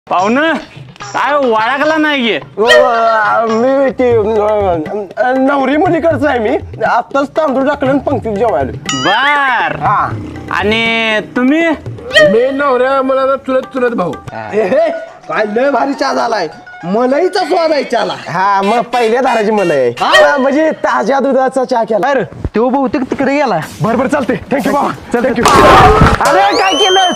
पाहुणं काय वाळाकला नाही गे मी ते नवरी मुलीकडचं आहे मी आत्ताच तांदूळ टाकलं आणि पंक्तीत जेवायला. बर हा आणि तुम्ही मी नवऱ्या मला चुलत चुलत भाऊ. काय लय भारी चहा झालाय. मलाईचा स्वाद आहे चहाला. हा मग पहिल्या दाराची मलाई आहे म्हणजे ताज्या दुधाचा चहा केला. अरे तो बहुतेक तिकडे गेला. बरोबर चालते. थँक्यू बाबा. चल थँक्यू. अरे काय केलं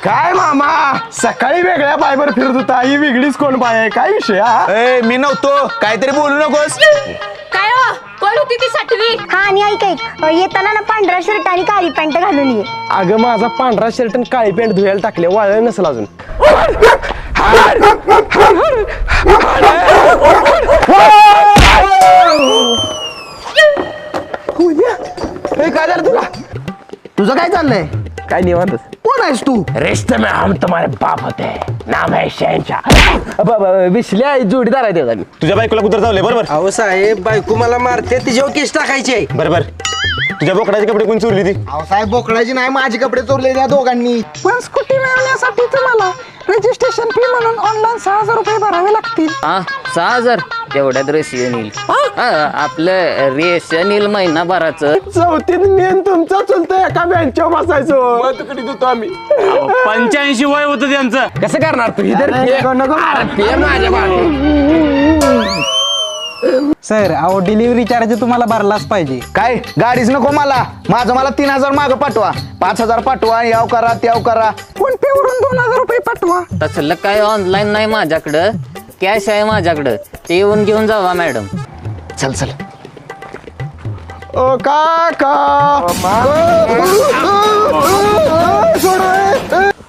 काय मामा सकाळी वेगळ्या पायवर फिरत होता ही वेगळीच कोण बाय आहे काय विषय हा? मी नव्हतो काहीतरी बोलू नकोस. काय हो कोण होती ती साठवी? हा आणि ऐक येताना ना पांढरा शर्ट आणि काळी पॅन्ट घालून ये. अगं माझा पांढरा शर्ट आणि काळी पॅन्ट धुवायला टाकले वाळलं नसेल अजून. काय झालं तुला? तुझं काय चाललंय? काय निवांतच. कोण आहेस तू? रिश्ते में हम तुम्हारे बाप होते हैं. नाम है शहनशाह. विसल्या जोडीदार आहे त्याचा. तुझ्या बायकोला कुत्र चावले बरोबर अहो साहेब बायको मला मारते तिच्यावर केस टाकायचे. बरोबर तुझ्या बोकडाचे कपडे कोण चोरली ती? अहो साहेब बोकडाची नाही माझे कपडे चोरले त्या दोघांनी. पण स्कूटी मिळवण्यासाठी तुम्हाला रजिस्ट्रेशन फी म्हणून ऑनलाईन 6,000 रुपये भरावे लागतील. 6,000 तेवढ्यात रेशन येईल. आपलं रेशन येईल महिनाभराचं. चौथीत मेन तुमचा चुलता एका बेंचवर बसायचो. तुकडीत होतो आम्ही. 85 वय होतं त्यांचं. कसं करणार तू इधर सर अहो डिलिव्हरी चार्ज तुम्हाला भरलाच पाहिजे. काय गाडीच नको मला माझं 3,000 मागं पाठवा. 5,000 पाठवा याव करा त्याव करा. फोन पे वरून 2,000 रुपये पाठवा. तसलं काय ऑनलाईन नाही माझ्याकडं, कॅश आहे माझ्याकडं. ते येऊन घेऊन जावा मॅडम. चल चल. ओ काका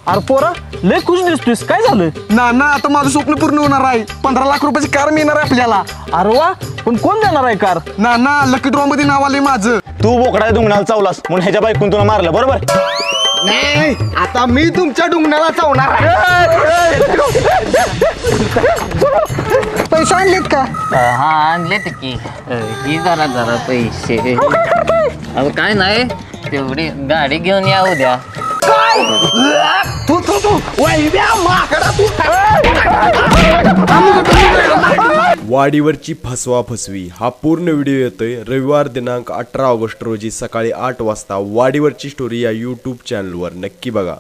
अरे पोरा लय खुश दिसतोस, काय झालं? ना आता माझं स्वप्न पूर्ण होणार आहे. 15 लाख रुपयाची कार मिळणार आहे आपल्याला. अरे वा, पण कोण देणार आहे कार? ना लकी ड्रॉ मध्ये नाव आलंय माझं. तू बोकडाच्या दुंगणाला चावलास म्हणून ह्याच्या बायकून तुला मारलं बरोबर. नाही आता मी तुमच्या डुंगणाला चावणार आहे. पैसे आणलेत का? हा आणलेत की. ही जरा पैसे. अहो काय नाही तेवढी गाडी घेऊन या उद्या. वाडीवरची फसवाफसवी हा पूर्ण व्हिडिओ येतोय रविवार दिनांक 18 ऑगस्ट रोजी सकाळी 8 वाजता. वाडीवरची स्टोरी या यूट्यूब चॅनलवर नक्की बघा.